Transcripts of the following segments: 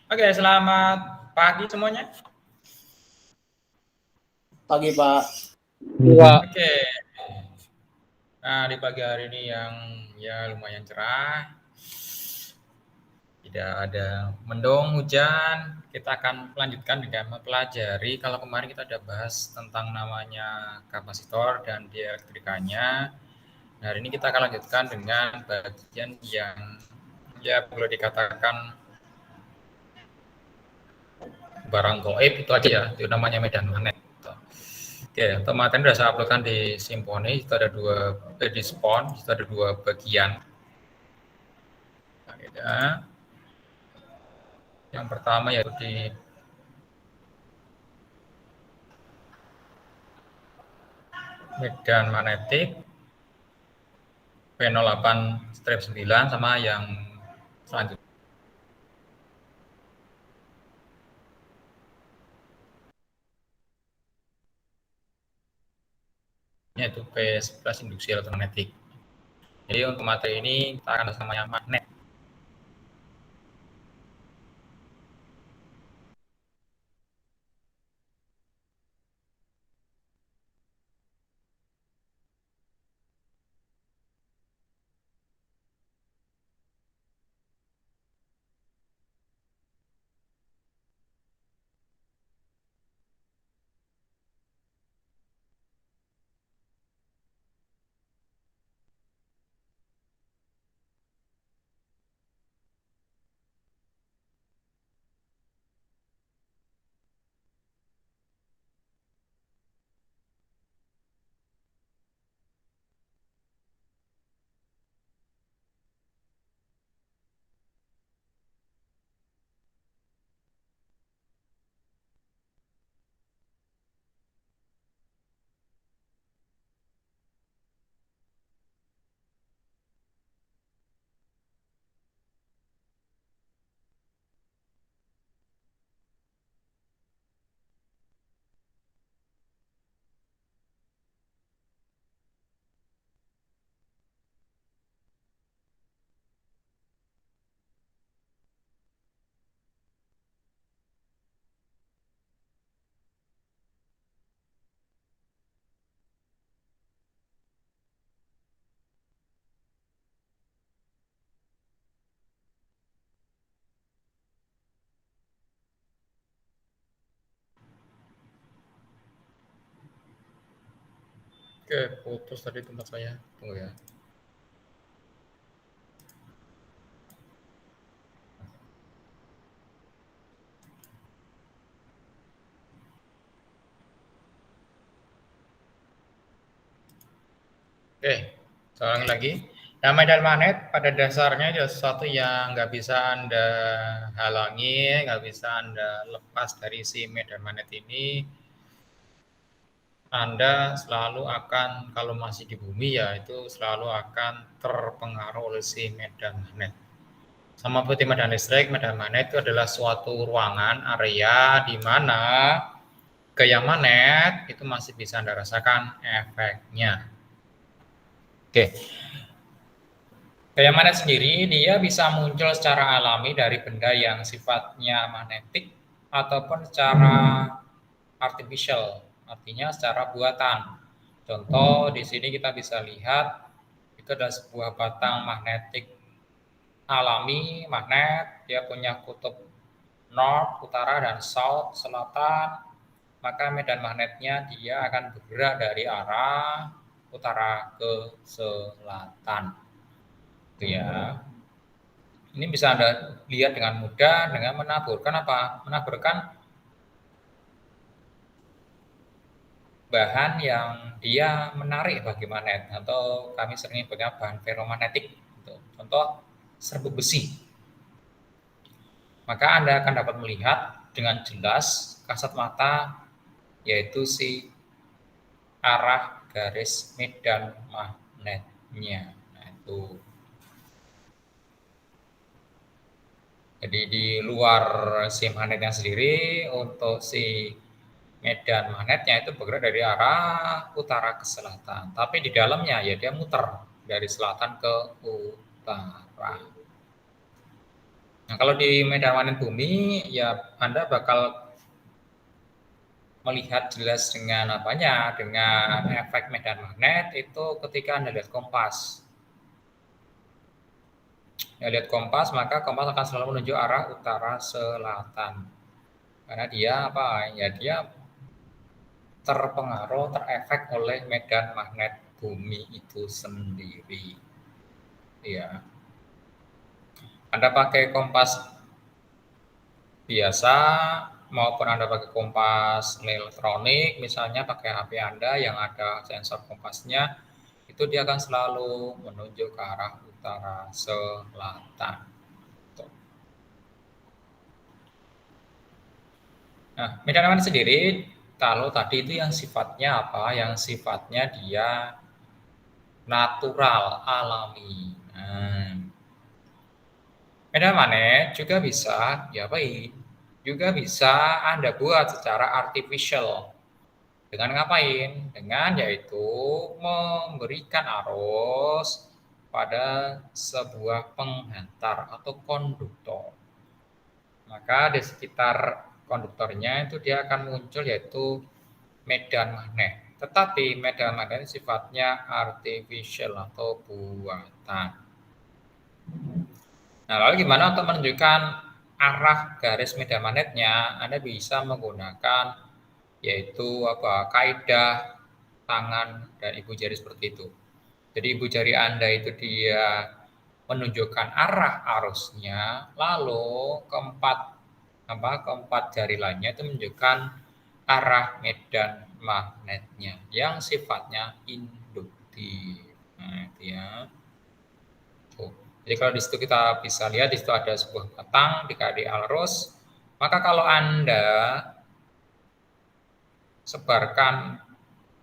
Oke, selamat pagi semuanya. Pagi, Pak. Oke. Nah, di pagi hari ini yang ya lumayan cerah, tidak ada mendung, hujan. Kita akan melanjutkan dengan mempelajari. Kalau kemarin kita ada bahas tentang namanya kapasitor dan dielektrikanya. Nah, hari ini kita akan lanjutkan dengan bagian yang ya boleh dikatakan barang goib itu aja ya, itu namanya medan magnet. Oke, untuk materi sudah saya uploadkan di Symfony, itu ada di Spawn, itu ada dua bagian. Nah, yang pertama yaitu di medan magnetik P08-9 sama yang selanjutnya itu P11 induksi elektromagnetik. Jadi untuk materi ini kita akan sama yang magnet. Oke, putus tadi tempat saya. Tunggu ya. Oke, saya ulangi lagi. Nah, medan magnet pada dasarnya adalah sesuatu yang nggak bisa Anda halangi, nggak bisa Anda lepas dari si medan magnet ini. Anda selalu akan, kalau masih di bumi ya, itu selalu akan terpengaruh oleh si medan magnet. Sama seperti medan listrik, medan magnet itu adalah suatu ruangan, area di mana gaya magnet itu masih bisa Anda rasakan efeknya. Oke, gaya magnet sendiri dia bisa muncul secara alami dari benda yang sifatnya magnetik ataupun secara artificial, artinya secara buatan. Contoh di sini kita bisa lihat itu adalah sebuah batang magnetik alami magnet, dia punya kutub north, utara dan south, selatan. Maka medan magnetnya dia akan bergerak dari arah utara ke selatan. Itu ya. Ini bisa Anda lihat dengan mudah dengan menaburkan apa? Menaburkan bahan yang dia menarik bagi magnet atau kami sering menyebutnya bahan ferromagnetik. Contoh serbuk besi. Maka Anda akan dapat melihat dengan jelas kasat mata yaitu si arah garis medan magnetnya. Nah, itu. Jadi di luar si magnetnya sendiri untuk si medan magnetnya itu bergerak dari arah utara ke selatan. Tapi di dalamnya ya dia muter dari selatan ke utara. Nah, kalau di medan magnet bumi, ya Anda bakal melihat jelas dengan apanya, dengan efek medan magnet itu ketika Anda lihat kompas. Ya, lihat kompas, maka kompas akan selalu menuju arah utara selatan. Karena dia apa? Ya dia terpengaruh, terefek oleh medan magnet bumi itu sendiri. Ya. Anda pakai kompas biasa maupun Anda pakai kompas elektronik, misalnya pakai HP Anda yang ada sensor kompasnya, itu dia akan selalu menuju ke arah utara selatan. Nah, medan magnet sendiri, kalau tadi itu yang sifatnya apa? Yang sifatnya dia natural, alami. Nah, medan magnet juga bisa diapain? Juga bisa Anda buat secara artificial. Dengan ngapain? Dengan yaitu memberikan arus pada sebuah penghantar atau konduktor. Maka di sekitar konduktornya itu dia akan muncul yaitu medan magnet. Tetapi medan magnet sifatnya artificial atau buatan. Nah, lalu gimana untuk menunjukkan arah garis medan magnetnya? Anda bisa menggunakan yaitu apa? Kaidah tangan dan ibu jari seperti itu. Jadi ibu jari Anda itu dia menunjukkan arah arusnya, lalu keempat jari lainnya itu menunjukkan arah medan magnetnya yang sifatnya induktif. Nah, itu ya. Tuh. Jadi kalau di situ kita bisa lihat di situ ada sebuah batang dikali arus, maka kalau Anda sebarkan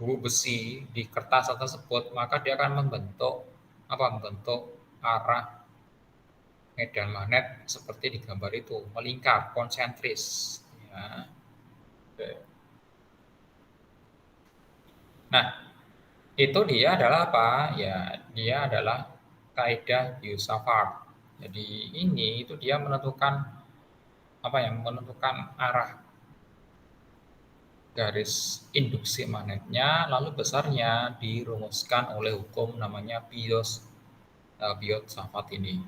buku besi di kertas tersebut, maka dia akan membentuk membentuk arah medan magnet seperti di gambar itu, melingkar konsentris. Ya. Nah, itu dia adalah apa? Ya, dia adalah kaidah Biot-Savart. Jadi ini itu dia menentukan menentukan arah garis induksi magnetnya, lalu besarnya dirumuskan oleh hukum namanya Biot-Savart ini.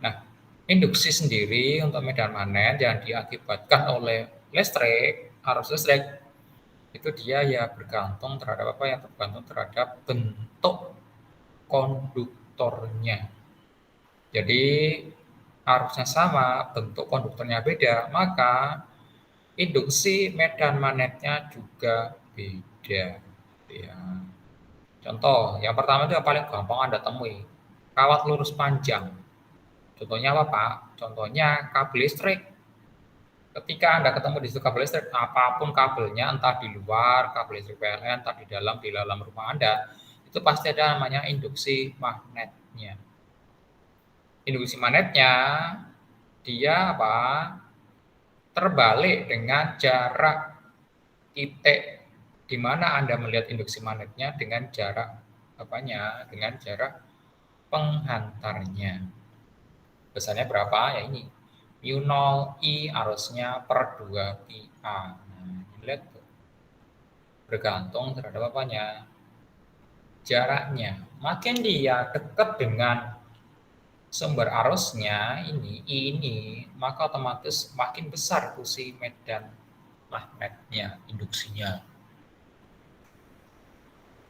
Nah, induksi sendiri untuk medan magnet yang diakibatkan oleh listrik, arus listrik, itu dia ya bergantung terhadap tergantung terhadap bentuk konduktornya. Jadi arusnya sama, bentuk konduktornya beda, maka induksi medan magnetnya juga beda. Ya. Contoh, yang pertama itu yang paling gampang Anda temui, kawat lurus panjang. Contohnya apa, Pak? Contohnya kabel listrik. Ketika Anda ketemu di situ kabel listrik, apapun kabelnya, entah di luar, kabel listrik PLN, entah di dalam rumah Anda, itu pasti ada namanya induksi magnetnya. Induksi magnetnya, dia apa? Terbalik dengan jarak titik di mana Anda melihat induksi magnetnya dengan jarak dengan jarak penghantarnya. Besarnya berapa? Ya ini. mu0 I arusnya per 2 pi A. Nah, lihat tuh. Bergantung terhadap jaraknya. Makin dia dekat dengan sumber arusnya ini, maka otomatis makin besar fungsi medan magnetnya, induksinya.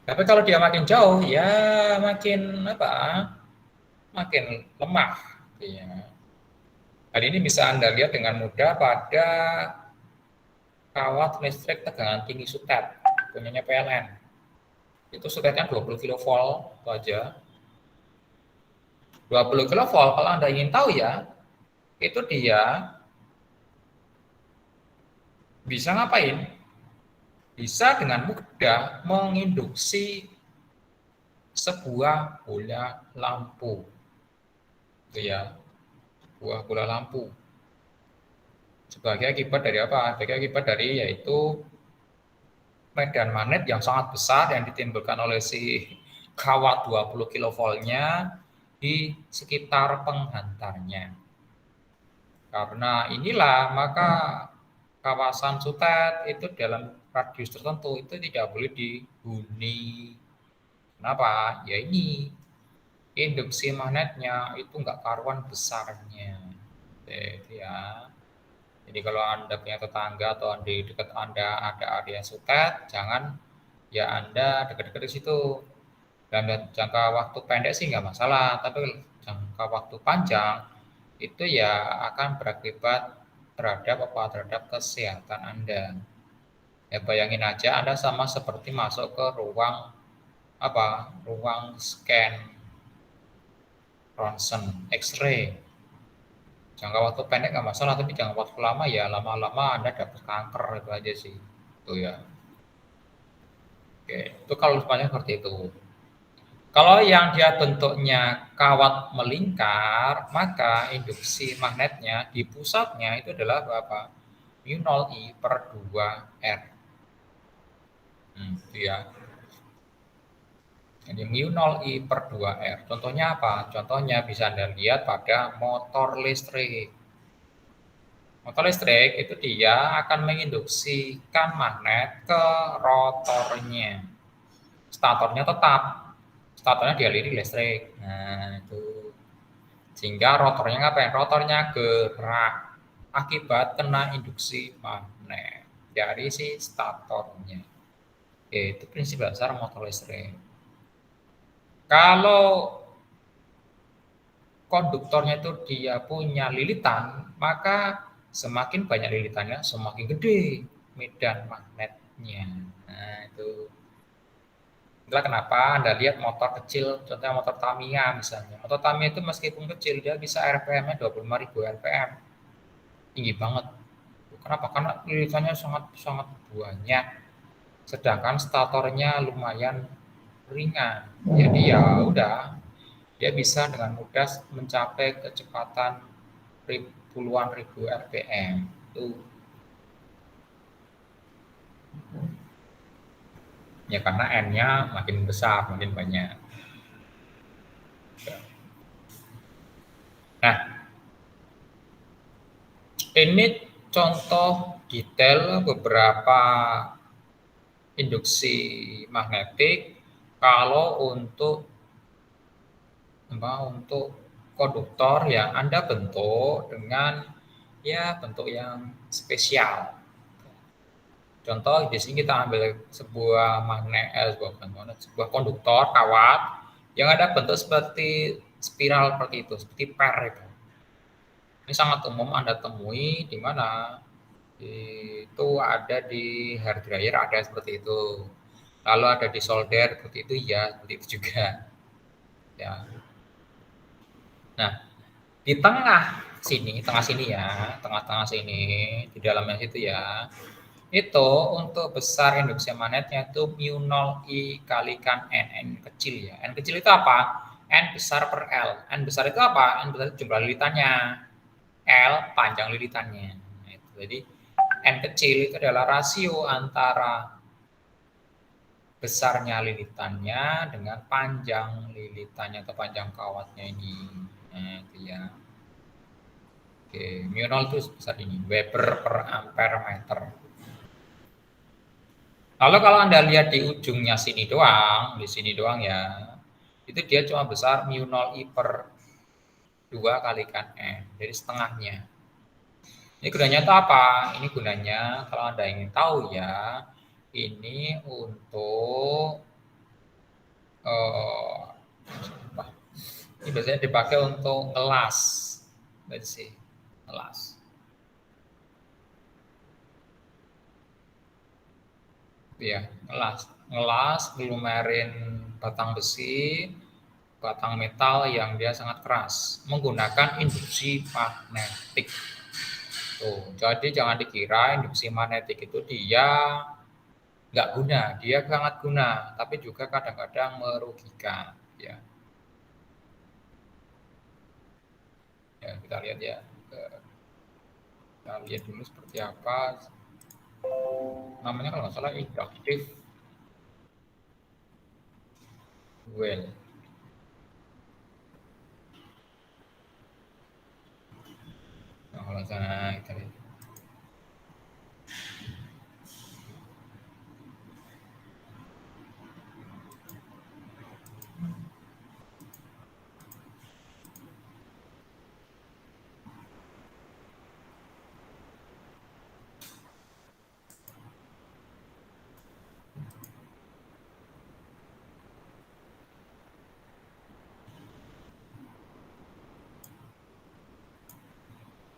Tapi kalau dia makin jauh, ya makin makin lemah. Ya. Hal ini bisa Anda lihat dengan mudah pada kawat listrik tegangan tinggi sutet, punyanya PLN. Itu sutetnya 20 kV itu aja. 20 kV kalau Anda ingin tahu ya, itu dia bisa ngapain? Bisa dengan mudah menginduksi sebuah bola lampu. Itu ya, sebuah bola lampu. Sebagai akibat dari apa? Sebagai akibat dari yaitu medan magnet yang sangat besar yang ditimbulkan oleh si kawat 20 kV-nya di sekitar penghantarnya. Karena inilah maka kawasan sutet itu dalam radius tertentu itu tidak boleh dihuni. Kenapa? Ya ini induksi magnetnya itu nggak karuan besarnya. Jadi ya. Jadi kalau Anda punya tetangga atau di dekat Anda ada area sutet, jangan ya Anda dekat-dekat di situ. Dan jangka waktu pendek sih nggak masalah, tapi jangka waktu panjang itu ya akan berakibat terhadap kesehatan Anda. Ya bayangin aja Anda sama seperti masuk ke ruang scan ronsen X-ray. Jangka waktu pendek nggak masalah, tapi jangka waktu lama ya lama-lama Anda dapat kanker itu aja sih. Itu ya. Oke, itu kalau semuanya seperti itu. Kalau yang dia bentuknya kawat melingkar, maka induksi magnetnya di pusatnya itu adalah apa? Mu 0 I per 2 R. Itu ya. Jadi mu 0 I per 2 R. Contohnya apa? Contohnya bisa Anda lihat pada motor listrik. Motor listrik itu dia akan menginduksikan magnet ke rotornya. Statornya tetap. Statornya dialiri listrik. Nah, itu. Sehingga rotornya ngapain? Rotornya gerak akibat kena induksi magnet dari si statornya. Oke, itu prinsip dasar motor listrik. Kalau konduktornya itu dia punya lilitan, maka semakin banyak lilitannya, semakin gede medan magnetnya. Nah, itu. Itulah kenapa Anda lihat motor kecil, contohnya motor Tamiya misalnya. Motor Tamiya itu meskipun kecil, dia bisa RPM-nya 25.000 RPM. Tinggi banget. Kenapa? Karena lilitannya sangat sangat banyak. Sedangkan statornya lumayan ringan. Jadi ya udah, dia bisa dengan mudah mencapai kecepatan puluhan ribu RPM. Itu ya karena N-nya makin besar, makin banyak. Nah, ini contoh detail beberapa induksi magnetik kalau untuk konduktor yang Anda bentuk dengan ya bentuk yang spesial. Contoh di sini kita ambil sebuah sebuah konduktor kawat yang ada bentuk seperti spiral seperti itu, seperti per itu. Ini sangat umum Anda temui di mana? Itu ada di hair dryer ada seperti itu. Lalu ada di solder seperti itu ya, seperti itu juga. Ya. Nah, di tengah sini ya, tengah-tengah sini, di dalamnya situ ya, itu untuk besar induksi magnetnya itu mu 0 I kalikan N, N kecil ya. N kecil itu apa? N besar per L. N besar itu apa? N besar itu jumlah lilitannya. L panjang lilitannya. Nah, itu. Jadi N kecil itu adalah rasio antara besarnya lilitannya dengan panjang lilitannya atau panjang kawatnya ini. Nah, itu ya. Oke, mu 0 itu sebesar ini, Weber per ampere meter. Lalu kalau Anda lihat di ujungnya sini doang, di sini doang ya, itu dia cuma besar mu 0 I per 2 kalikan N, jadi setengahnya. Ini gunanya itu apa? Ini gunanya kalau Anda ingin tahu ya, ini untuk ini biasanya dipakai untuk ngelas, sih, ngelas. Ya, ngelas, glumerin batang besi, batang metal yang dia sangat keras, menggunakan induksi magnetik. Tuh, jadi jangan dikira induksi magnetik itu dia nggak guna, dia sangat guna, tapi juga kadang-kadang merugikan. Ya, ya kita lihat ya, kita lihat dulu seperti apa. Namanya kalau nggak salah inductive well. Nah, itu.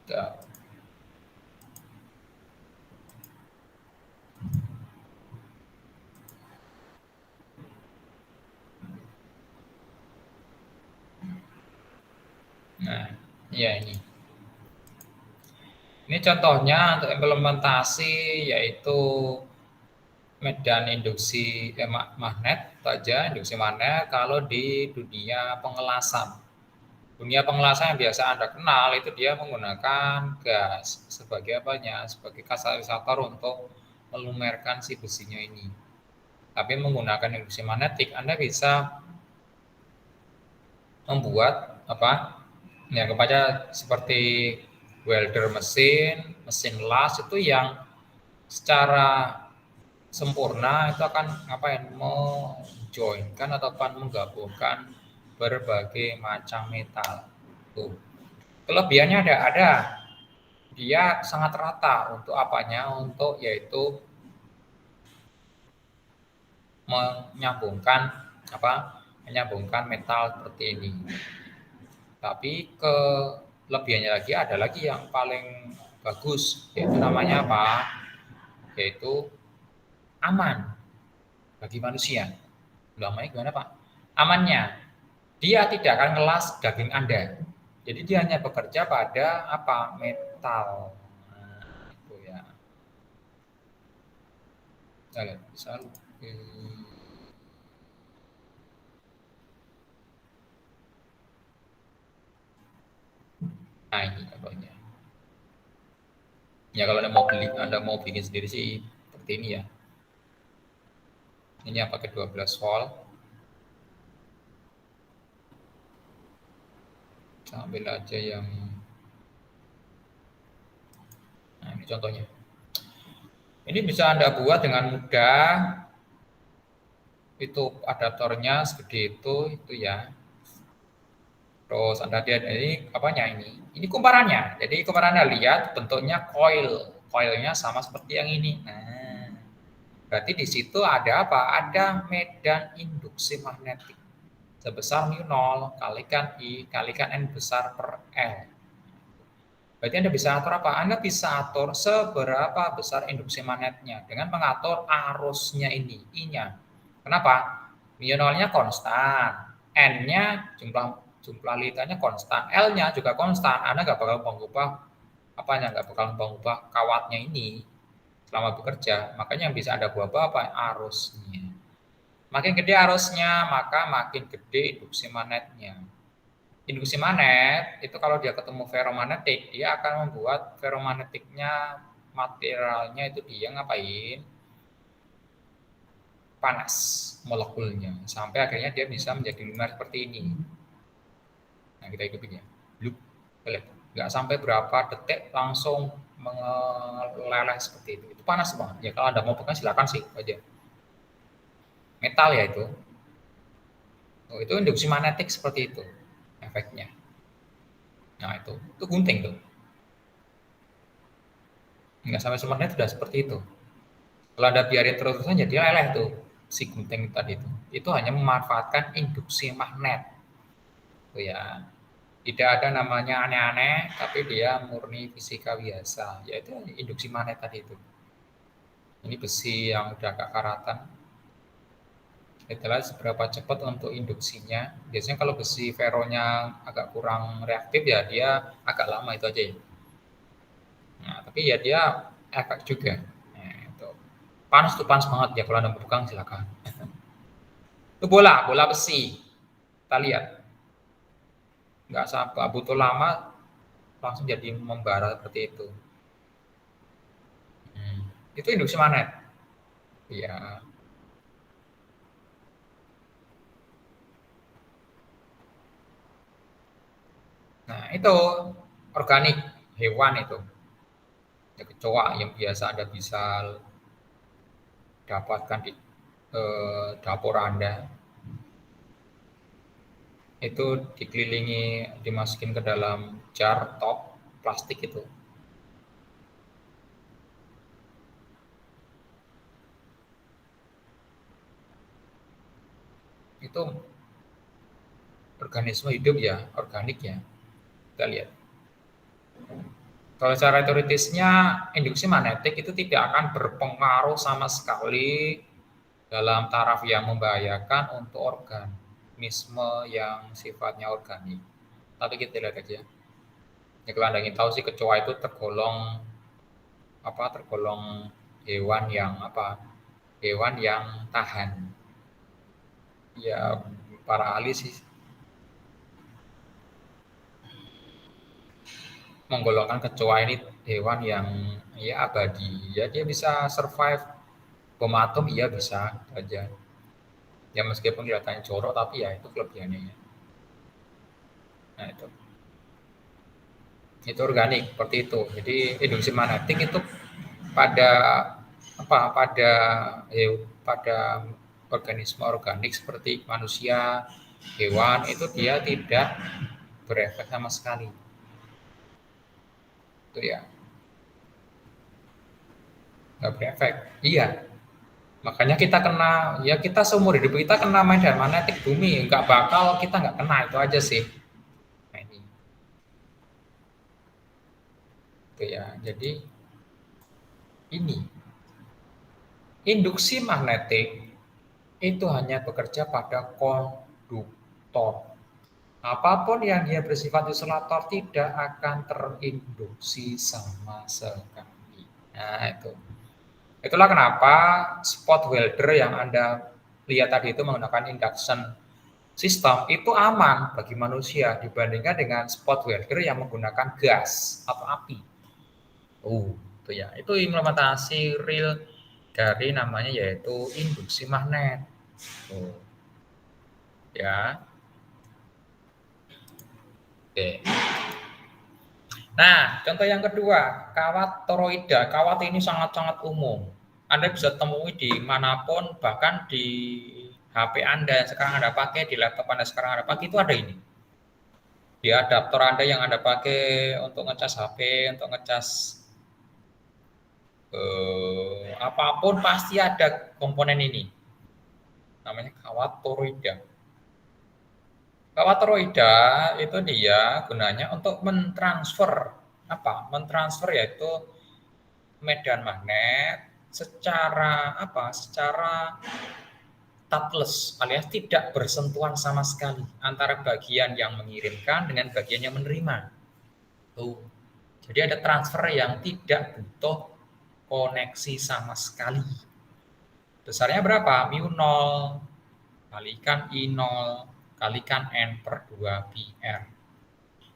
Tuh. Nah, ya ini. Ini contohnya untuk implementasi yaitu medan induksi magnet saja, induksi magnet kalau di dunia pengelasan. Dunia pengelasan yang biasa Anda kenal itu dia menggunakan gas sebagai apanya? Sebagai katalisator untuk melumerkan si besinya ini. Tapi menggunakan induksi magnetik Anda bisa membuat apa? Ya kepada seperti welder mesin, mesin las itu yang secara sempurna itu akan ngapain? Menjoinkan atau akan menggabungkan berbagai macam metal. Tuh. Kelebihannya ada. Dia sangat rata untuk apanya? Untuk yaitu menyambungkan apa? Menyambungkan metal seperti ini. Tapi kelebihannya lagi ada lagi yang paling bagus, yaitu namanya apa? Yaitu aman bagi manusia. Namanya gimana Pak? Amannya, dia tidak akan ngelas daging Anda. Jadi dia hanya bekerja pada apa? Metal. Nah, itu ya. Kita lihat misal nah ini contohnya. Ya kalau Anda mau bikin sendiri sih seperti ini ya. Ini yang pakai 12 volt. Saya ambil aja yang nah ini contohnya. Ini bisa Anda buat dengan mudah. Itu adaptornya segede itu ya. Terus Anda lihat ini apanya ini? Ini kumparannya. Jadi kumparannya lihat bentuknya coil. Coilnya sama seperti yang ini. Nah, berarti di situ ada apa? Ada medan induksi magnetik sebesar mu0 kalikan I kalikan N besar per L. Berarti Anda bisa atur apa? Anda bisa atur seberapa besar induksi magnetnya dengan mengatur arusnya ini, I-nya. Kenapa? Mu0-nya konstan, N-nya jumlah liternya konstan, L-nya juga konstan. Anda nggak bakal mengubah apanya, nggak bakal mengubah kawatnya ini selama bekerja. Makanya yang bisa Anda ubah apa? Arusnya. Makin gede arusnya, maka makin gede induksi magnetnya. Induksi magnet itu kalau dia ketemu ferromagnetik, dia akan membuat ferromagnetiknya materialnya itu dia ngapain? Panas molekulnya sampai akhirnya dia bisa menjadi lumer seperti ini. Nah kita hidupin ya, nggak sampai berapa detik langsung meleleh seperti itu. Itu panas banget. Ya kalau Anda mau pegang silakan sih aja. Metal ya itu. Oh, itu induksi magnetik seperti itu efeknya. Nah itu gunting tuh. Nggak sampai semenit sudah seperti itu. Kalau Anda biarin terus-terusan jadi leleh tuh si gunting tadi itu. Itu hanya memanfaatkan induksi magnet. Tuh ya. Tidak ada namanya aneh-aneh, tapi dia murni fisika biasa, yaitu induksi magnet tadi itu. Ini besi yang udah agak karatan. Itulah seberapa cepat untuk induksinya. Biasanya kalau besi ferronya agak kurang reaktif ya dia agak lama itu aja ya. Nah, tapi ya dia efek juga. Nah, itu. Panas tuh panas banget ya kalau Anda mau pegang silakan. Itu bola besi. Kita lihat. Nggak sampai butuh lama langsung jadi membara seperti itu. Itu induksi magnet. Iya. Nah, itu organik. hewan itu, ya, kecoa yang biasa Anda bisa dapatkan di dapur Anda, itu dikelilingi, dimasukin ke dalam jar top plastik itu organisme hidup ya, organik ya. Kita lihat. Kalau secara teoritisnya, induksi magnetik itu tidak akan berpengaruh sama sekali dalam taraf yang membahayakan untuk organisme yang sifatnya organik. Tapi kita lihat aja. Ya, kalau Anda ingin tahu sih, kecoa itu tergolong apa? Tergolong hewan yang apa? Hewan yang tahan. Ya, para ahli sih menggolongkan kecoa ini hewan yang ya abadi. Ya, dia bisa survive bom atom, iya bisa aja. Ya meskipun kelihatannya jorok, tapi ya itu kelebihannya ya. Nah itu organik seperti itu. Jadi induksi magnetik itu pada apa? Pada organisme organik seperti manusia, hewan itu dia tidak berefek sama sekali. Itu ya, nggak berefek. Iya, makanya kita kena, ya kita seumur hidup kita kena medan magnetik bumi, nggak bakal kita nggak kena, itu aja sih. Nah, ini itu ya. Jadi ini induksi magnetik itu hanya bekerja pada konduktor. Apapun yang dia bersifat isolator tidak akan terinduksi sama sekali. Nah, itu. Itulah kenapa spot welder yang Anda lihat tadi itu menggunakan induction system itu aman bagi manusia dibandingkan dengan spot welder yang menggunakan gas atau api. Itu ya. Itu implementasi real dari namanya yaitu induksi magnet. Oh, ya. Oke. Nah, contoh yang kedua, kawat toroida. Kawat ini sangat-sangat umum. Anda bisa temui di manapun, bahkan di HP Anda yang sekarang Anda pakai, di laptop Anda sekarang Anda pakai, itu ada ini. Di adaptor Anda yang Anda pakai untuk ngecas HP, untuk ngecas apapun, pasti ada komponen ini. Namanya kawat toroida. Kawat toroida itu dia gunanya untuk mentransfer apa? Mentransfer yaitu medan magnet secara apa? Secara touchless alias tidak bersentuhan sama sekali antara bagian yang mengirimkan dengan bagian yang menerima. Tuh. Jadi ada transfer yang tidak butuh koneksi sama sekali. Besarnya berapa? Mu 0 kalikan I0 kalikan N per 2 pi R.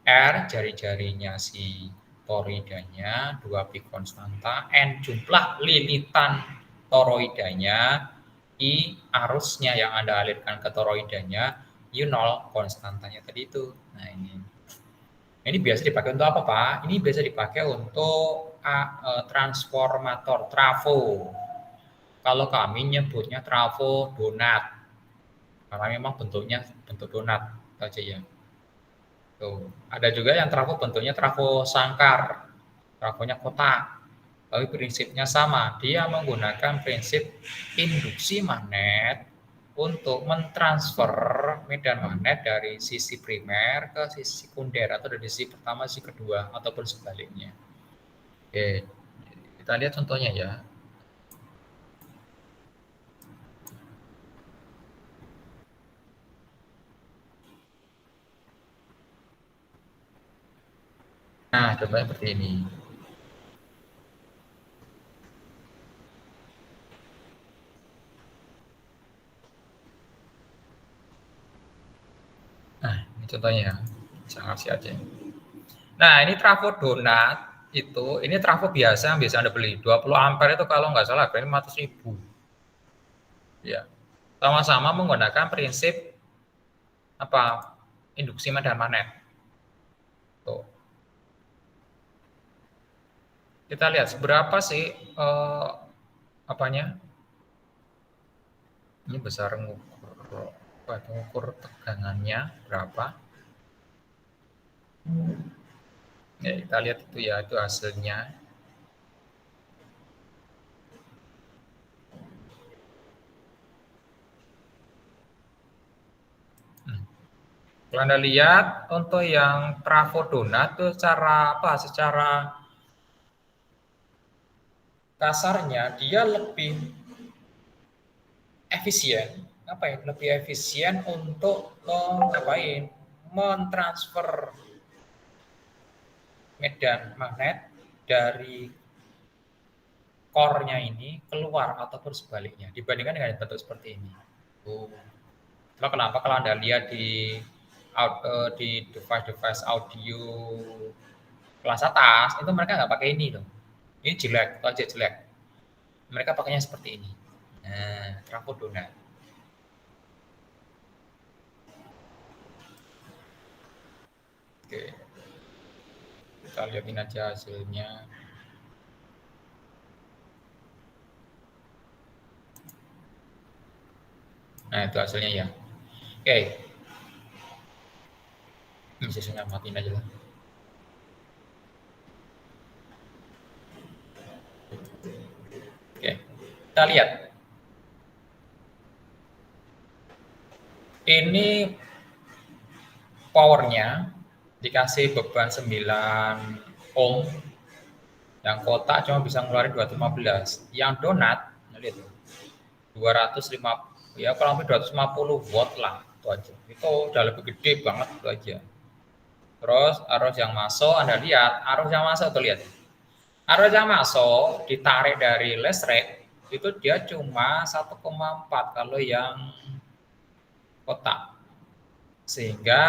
R jari-jarinya si toroidanya, 2 pi konstanta, N jumlah lilitan toroidanya, I arusnya yang Anda alirkan ke toroidanya, U0 konstantanya tadi itu. Nah ini biasa dipakai untuk apa Pak? Ini biasa dipakai untuk transformator trafo. Kalau kami nyebutnya trafo donat, karena memang bentuknya bentuk donat aja ya. Tuh. Ada juga yang trafo bentuknya trafo sangkar, trafonya kotak. Tapi prinsipnya sama, dia menggunakan prinsip induksi magnet untuk mentransfer medan magnet dari sisi primer ke sisi sekunder atau dari sisi pertama sisi kedua ataupun sebaliknya. Oke, kita lihat contohnya ya. Nah, coba seperti ini. Nah, ini contohnya. Saya kasih aja. Nah, ini trafo donat itu, ini trafo biasa yang bisa Anda beli. 20 ampere itu kalau nggak salah harganya 500.000. Ya. Sama-sama menggunakan prinsip apa? Induksi medan magnet. Tuh. Kita lihat seberapa sih apanya? Ini besar ngukur tegangannya berapa? Ya, kita lihat itu ya, itu hasilnya. Kalau Anda lihat untuk yang trafo donat itu secara apa? Secara kasarnya dia lebih efisien, apa ya? Lebih efisien untuk ngapain? Mentransfer medan magnet dari core-nya ini keluar ataupun sebaliknya dibandingkan dengan bentuk seperti ini. Oh. Itulah kenapa kalau Anda lihat di device-device audio kelas atas itu mereka nggak pakai ini loh. Ini jelek, itu aja jelek. Mereka pakainya seperti ini. Nah, trafo donat. Oke, kita lihatin aja hasilnya. Nah, itu hasilnya ya. Oke, ini sesinya matiin aja lah. Oke, kita lihat. Ini powernya dikasih beban 9 ohm, yang kotak cuma bisa ngeluarin 215. Yang donat, lihat 205, ya kurang lebih 250 watt lah, itu aja. Itu udah lebih gede banget itu aja. Terus arus yang masuk, Anda lihat, arus yang masuk tuh lihat. Arus yang masuk ditarik dari listrik itu dia cuma 1,4 kalau yang kotak. Sehingga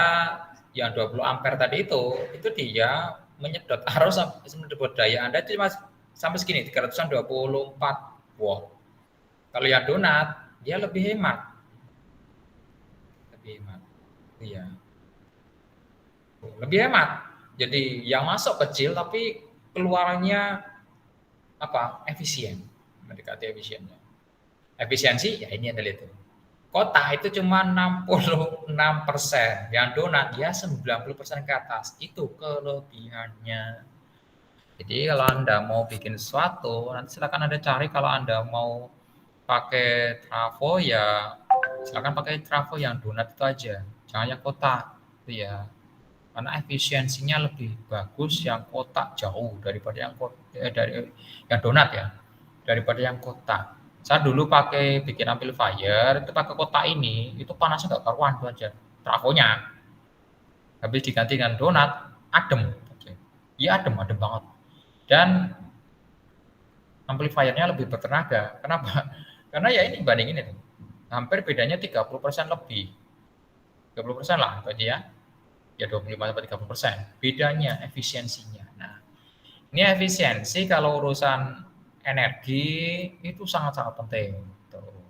yang 20 ampere tadi itu dia menyedot arus menyedot daya Anda cuma sampai segini 324 watt. Kalau yang donat dia lebih hemat. Lebih hemat. Iya. Lebih hemat. Jadi yang masuk kecil tapi keluarnya apa? Efisien. Mendekati efisiennya. Efisiensi ya ini Anda lihat tuh. Kotak itu cuma 66%, yang donat ya 90% ke atas. Itu kelebihannya. Jadi kalau Anda mau bikin sesuatu, nanti silakan Anda cari kalau Anda mau pakai trafo ya silakan pakai trafo yang donat itu aja. Jangan yang kotak. Itu ya. Karena efisiensinya lebih bagus yang kotak jauh daripada dari yang donat ya. Daripada yang kotak. Saya dulu pakai bikin amplifier itu pakai kotak ini, itu panasnya nggak karuan tuh aja. Trafonya. Habis diganti dengan donat, adem. Iya adem, adem banget. Dan amplifiernya lebih bertenaga. Kenapa? Karena ya ini bandingin itu. Hampir bedanya 30% lebih. 30% lah itu aja ya. Ya 25 sampai 30%. Bedanya efisiensinya. Nah, ini efisiensi kalau urusan energi itu sangat-sangat penting. Tuh.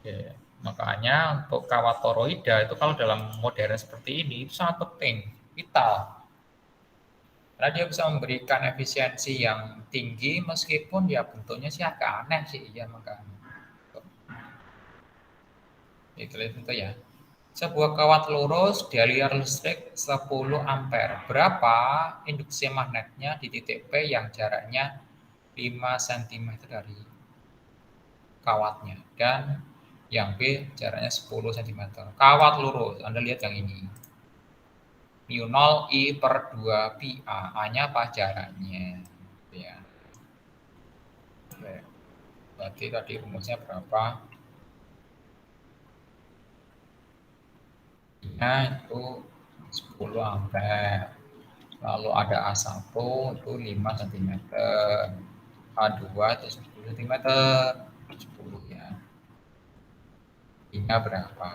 Oke. Makanya untuk kawat toroida itu kalau dalam modern seperti ini itu sangat penting, vital. Karena dia bisa memberikan efisiensi yang tinggi meskipun ya bentuknya sih agak aneh sih ya makanya. Itu itu ya. Sebuah kawat lurus dialiran listrik 10 ampere. Berapa induksi magnetnya di titik P yang jaraknya 5 cm dari kawatnya dan yang B jaraknya 10 cm. Kawat lurus, Anda lihat yang ini. Mu 0 I per 2 pi A. A-nya apa jaraknya. Ya. Berarti tadi rumusnya berapa? Nah, itu 10 ampere. Lalu ada A1 itu 5 cm. A2 itu 10 cm. 10 ya. Ini berapa?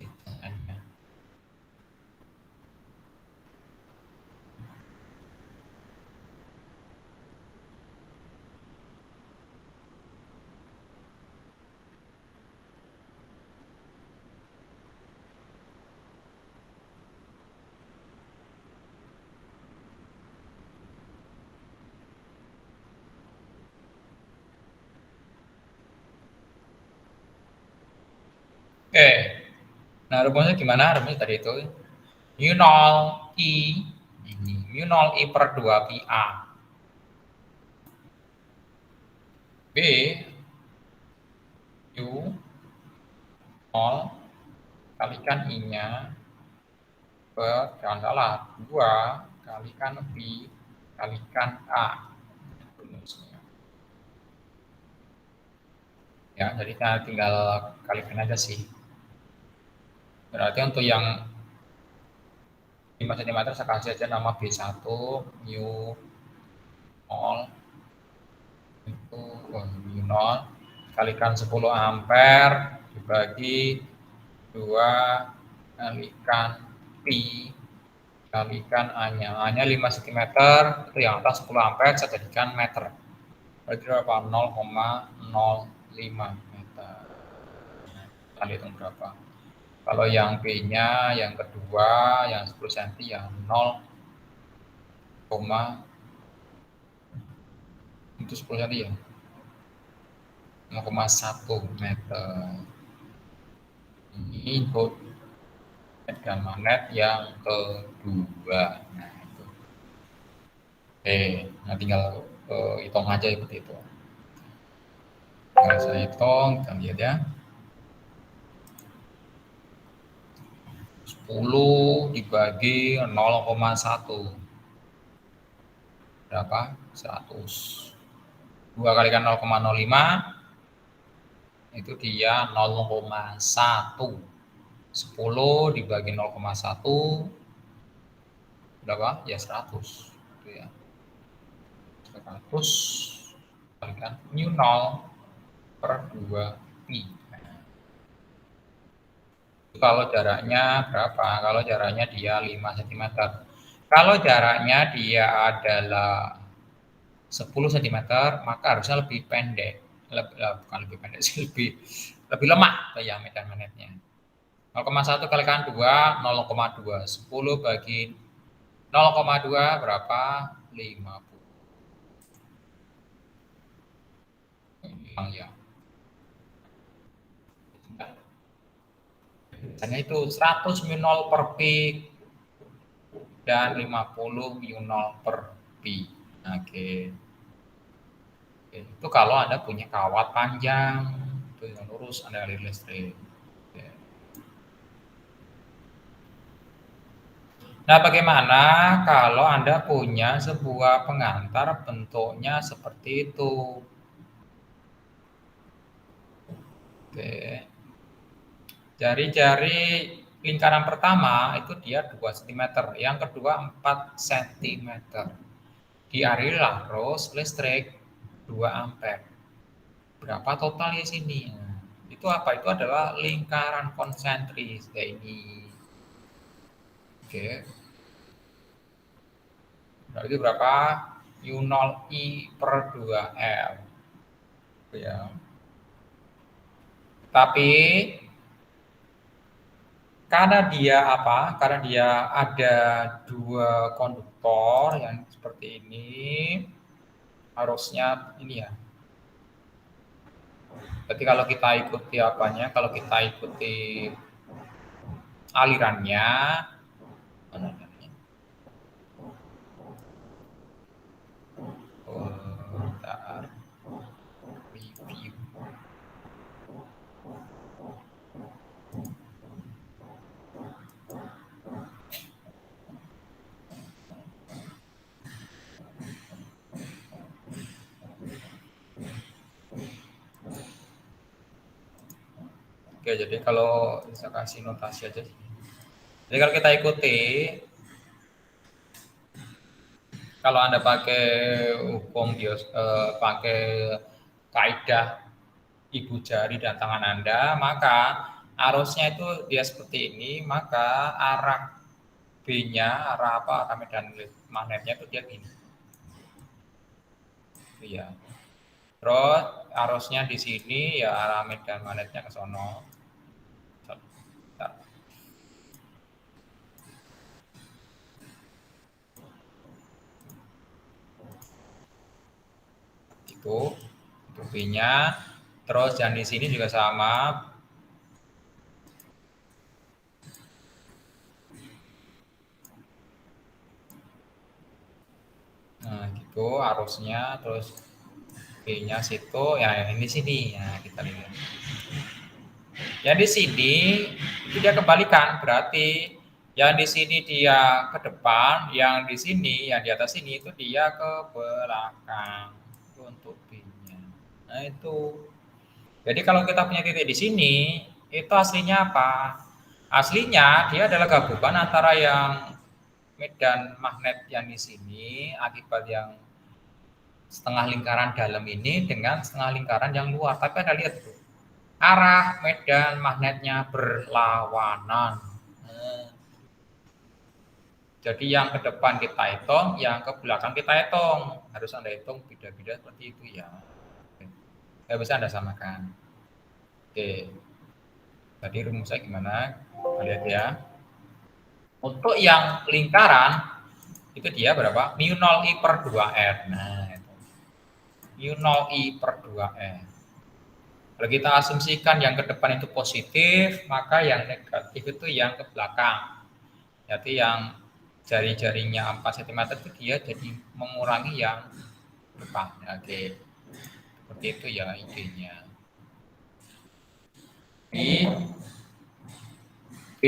Hitungannya. Nah, rumusnya gimana? Rumusnya tadi itu mu0 I ini mu0 I per 2 pi A. B U 0 kalikan I-nya per, jangan salah, 2 kalikan pi kalikan A. Ya, jadi kita tinggal kalikan aja sih. Berarti untuk yang 5 cm saya kasih aja nama B1 mu 0 itu mu 0 kalikan 10 ampere dibagi 2 kalikan pi kalikan A-nya. A-nya 5 cm, itu yang atas 10 ampere saya jadikan meter. Berarti berapa? 0,05 meter. Kita hitung berapa. Kalau yang B-nya yang kedua yang 10 cm ya 0, itu 10 cm ya 0,1 meter. Ini untuk medan magnet yang kedua. Nah, itu. Oke, nah tinggal hitung aja seperti itu. Tinggal saya hitung, kita lihat ya. 10 dibagi 0,1. Berapa? 100. 2 kalikan 0,05 itu dia 0,1. 10 dibagi 0,1 berapa? Ya 100. Itu ya. 100 kalikan mu0 per 2 pi. Kalau jaraknya berapa? Kalau jaraknya dia 5 cm. Kalau jaraknya dia adalah 10 cm, maka harusnya lebih pendek. Bukan lebih pendek sih, lebih lemah ya medan magnetnya. 0,1 kalikan 2, 0,2. 10 bagi 0,2 berapa? 50. Ya. Biasanya itu 100 mu0 per pi dan 50 mu0 per pi. Oke. Itu kalau Anda punya kawat panjang, itu yang lurus Anda aliran listrik. Oke. Nah, bagaimana kalau Anda punya sebuah pengantar bentuknya seperti itu? Oke. Jari-jari lingkaran pertama itu dia 2 cm, yang kedua 4 cm. Dialiri arus listrik 2 ampere. Berapa total di sini? Nah, itu apa? Itu adalah lingkaran konsentris kayak ini. Oke. Berarti berapa? U0I per 2L. Ya. Tapi karena dia apa? Karena dia ada 2 konduktor yang seperti ini, harusnya ini ya. Berarti kalau kita ikuti apanya? Kalau kita ikuti alirannya, bentar, review. Oke, jadi kalau bisa kasih notasi aja. Jadi kalau kita ikuti, kalau Anda pakai hukum pakai kaidah ibu jari dan tangan Anda, maka arusnya itu dia seperti ini, maka arah B-nya, arah apa? Arah medan magnetnya itu dia gini. Iya. Terus arusnya di sini ya arah medan magnetnya ke sono. Itu untuk B-nya. Terus yang di sini juga sama. itu arusnya, terus B-nya situ, ya ini sini, ya kita lihat. Ya di sini itu dia kebalikan, berarti yang di sini dia ke depan, yang di sini, yang di atas sini itu dia ke belakang untuk B-nya. Nah itu. Jadi kalau kita punya titik di sini, itu aslinya apa? Aslinya dia adalah gabungan antara yang medan magnet yang di sini akibat yang setengah lingkaran dalam ini dengan setengah lingkaran yang luar. Tapi Anda lihat tuh, arah medan magnetnya berlawanan. Nah, jadi yang ke depan kita hitung, yang ke belakang kita hitung. Harus Anda hitung beda-beda seperti itu ya. Ya bisa Anda samakan. Oke. Tadi rumusnya gimana? Kita lihat ya. Untuk yang lingkaran itu dia berapa? Mu 0 I per 2R. Nah, itu. Mu 0 I per 2R. Kalau kita asumsikan yang ke depan itu positif, maka yang negatif itu yang ke belakang. Jadi yang jari-jarinya 4 cm itu dia jadi mengurangi yang depan. Oke. Seperti itu ya idenya. B, B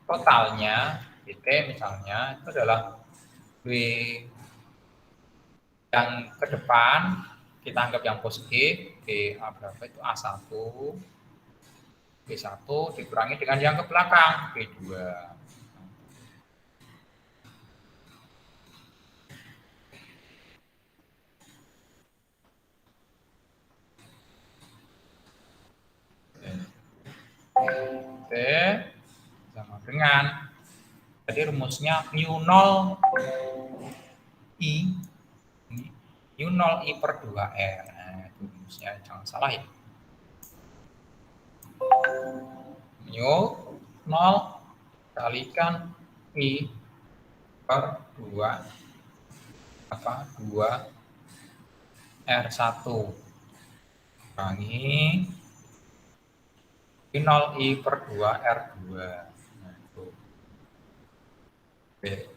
totalnya, BT misalnya, itu adalah B yang ke depan, kita anggap yang positif, B berapa itu A1, B1 dikurangi dengan yang ke belakang, B2. Oke, sama dengan, jadi rumusnya mu 0 I, mu 0 I per 2R. Nah, itu rumusnya, jangan salah ya. Mu 0 kalikan I per 2 2 R1 kurangi 0 I per 2 R2. Nah, itu. Oke.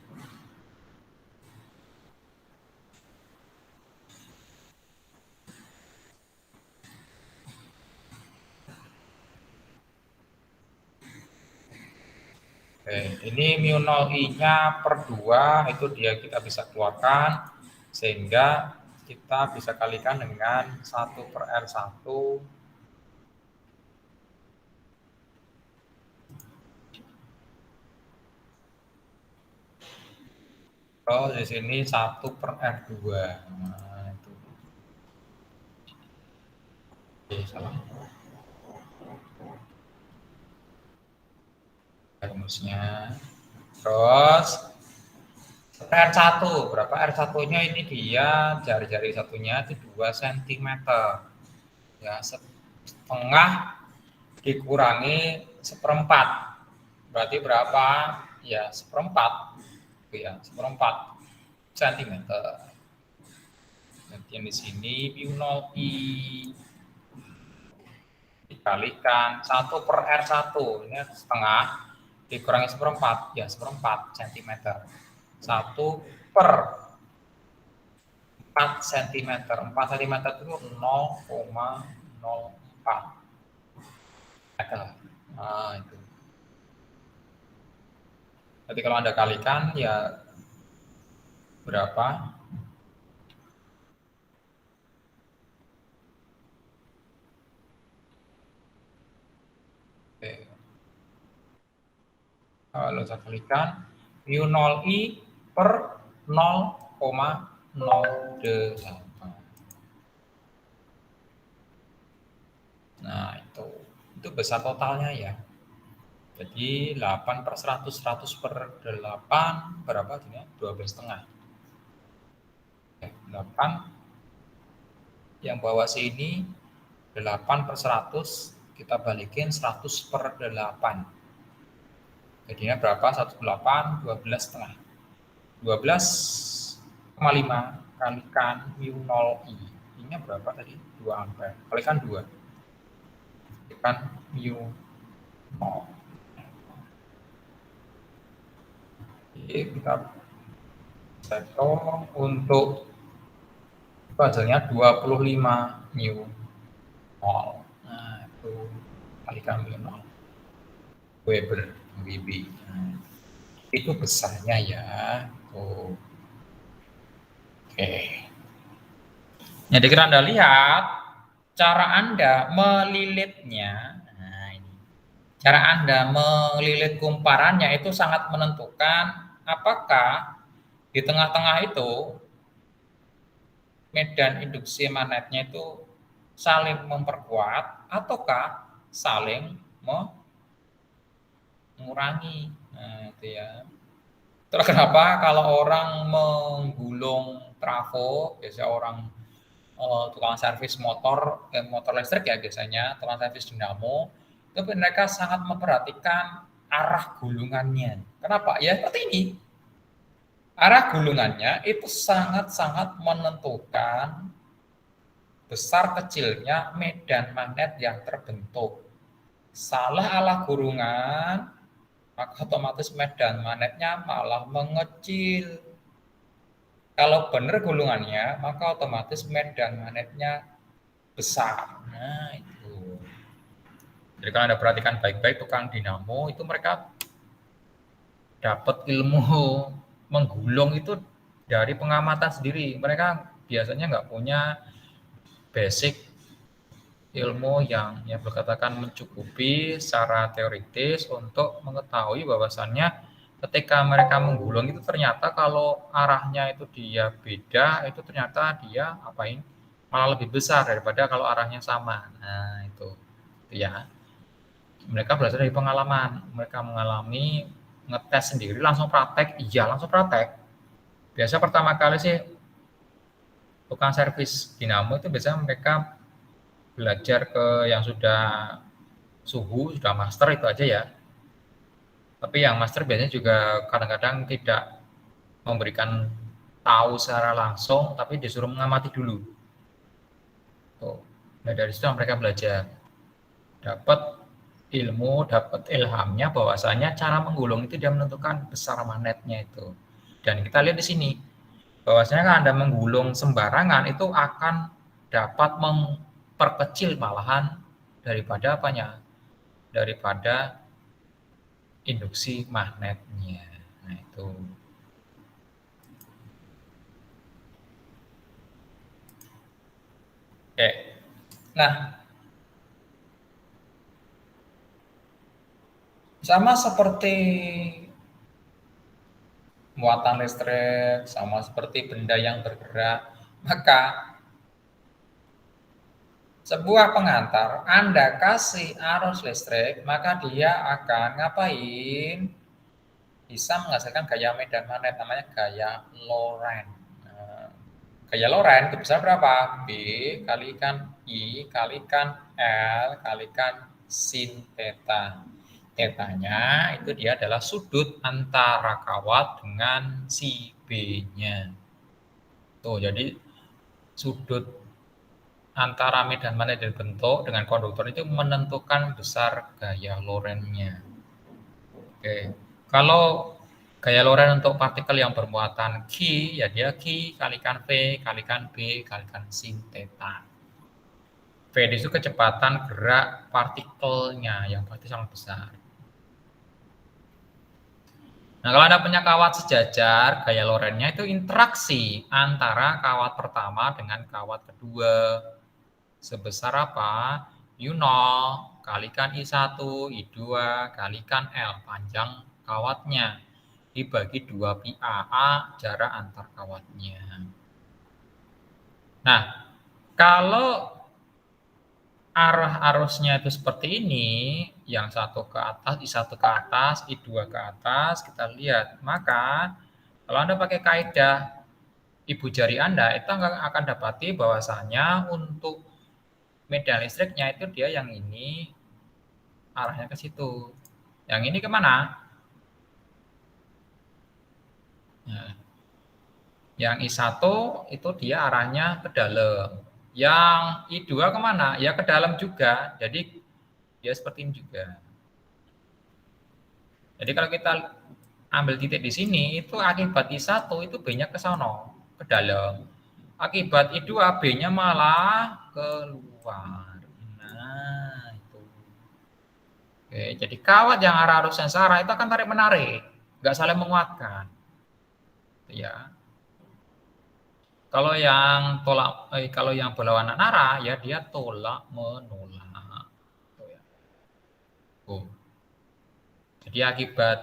Oke, ini mu 0 I-nya per 2 itu dia kita bisa keluarkan sehingga kita bisa kalikan dengan 1 per R1. Terus di sini 1 per R2. Nah, itu. Oke, salah. Rumusnya. Terus R1, berapa R1-nya ini dia jari-jari satunya itu 2 cm. Ya, setengah dikurangi seperempat. Berarti berapa? Ya, seperempat. Ya, seperempat cm. Nanti yang di sini mu 0 I dikalikan 1 per R1. Ini setengah dikurangi seperempat. Ya, seperempat cm. 1 per 4 cm. 4 cm itu 0,04 meter. Nah, itu. Jadi kalau Anda kalikan ya berapa? Oke. Kalau saya kalikan mu 0 I per 0,08. Nah, itu besar totalnya ya. Jadi 8 per 100, 100 per 8, berapa ini? 12,5. 8, yang bawah sini 8 per 100, kita balikin 100 per 8. Jadinya berapa? 18, 12,5. 12,5 kalikan mu 0 I. Ini berapa tadi? 2 ampere. Kalikan 2. Kalikan mu 0. Jadi kita hitung untuk Itu hasilnya 25 mu mol. Nah, itu kalikan mu nol. Weber WB. Nah, itu besarnya ya. Tuh. Oke. Jadi kalau Anda lihat cara Anda melilitnya, nah ini. Cara Anda melilit kumparannya itu sangat menentukan apakah di tengah-tengah itu medan induksi magnetnya itu saling memperkuat ataukah saling mengurangi. Nah, itu ya. Terus kenapa kalau orang menggulung trafo, biasanya orang tukang servis motor, motor listrik ya biasanya, tukang servis dinamo, itu mereka sangat memperhatikan arah gulungannya. Kenapa? Ya seperti ini. Arah gulungannya itu sangat-sangat menentukan besar kecilnya medan magnet yang terbentuk. Salah arah gulungan, maka otomatis medan magnetnya malah mengecil. Kalau benar gulungannya, maka otomatis medan magnetnya besar. Nah, itu. Jadi kalau Anda perhatikan baik-baik tukang dinamo, itu mereka dapat ilmu menggulung itu dari pengamatan sendiri. Mereka biasanya nggak punya basic ilmu yang berkatakan mencukupi secara teoritis untuk mengetahui bahwasannya ketika mereka menggulung itu ternyata kalau arahnya itu dia beda, itu ternyata dia apain malah lebih besar daripada kalau arahnya sama. Nah, itu ya. Mereka belajar dari pengalaman. Mereka mengalami ngetes sendiri, langsung praktek. Iya, langsung praktek. Biasa pertama kali sih tukang servis dinamo itu biasanya mereka belajar ke yang sudah suhu, sudah master itu aja ya. Tapi yang master biasanya juga kadang-kadang tidak memberikan tahu secara langsung, tapi disuruh mengamati dulu. Tuh. Nah, dari situ mereka belajar. Dapat ilmu, dapat ilhamnya bahwasanya cara menggulung itu dia menentukan besar magnetnya itu. Dan kita lihat di sini, bahwasanya kalau Anda menggulung sembarangan itu akan dapat memperkecil malahan daripada apanya? Daripada induksi magnetnya. Nah, itu. Oke. Nah, sama seperti muatan listrik, sama seperti benda yang bergerak, maka sebuah pengantar, Anda kasih arus listrik, maka dia akan ngapain? Bisa menghasilkan gaya medan magnet, namanya gaya Lorentz. Nah, gaya Lorentz itu besar berapa? B kalikan I kalikan L kalikan sin theta. Tetanya itu dia adalah sudut antara kawat dengan si B-nya. Tuh, jadi sudut antara medan magnet dan bentuk dengan konduktor itu menentukan besar gaya Lorentz-nya. Oke. Kalau gaya Lorentz untuk partikel yang bermuatan Q, ya dia Q kalikan V kalikan B kalikan sin theta. V itu kecepatan gerak partikelnya yang pasti sangat besar. Nah, kalau Anda punya kawat sejajar, gaya Lorentz-nya itu interaksi antara kawat pertama dengan kawat kedua. Sebesar apa? U0 kalikan I1, I2 kalikan L, panjang kawatnya. Dibagi 2 pi A jarak antar kawatnya. Nah, kalau arah arusnya itu seperti ini, yang satu ke atas, I1 ke atas, I2 ke atas, kita lihat. Maka kalau Anda pakai kaidah ibu jari Anda, itu akan dapati bahwasanya untuk medan listriknya itu dia yang ini arahnya ke situ. Yang ini kemana? Nah, yang I1 itu dia arahnya ke dalam. Yang I2 kemana? Ya ke dalam juga. Jadi ya seperti ini juga. Jadi kalau kita ambil titik di sini, itu akibat I1 itu banyak ke sono, ke dalam. Akibat I2 B-nya malah keluar. Nah, itu. Oke, jadi kawat yang arah arus sensara itu akan tarik menarik, nggak saling menguatkan. Ya. Kalau yang berlawanan arah ya dia tolak menolak. Oh. Jadi akibat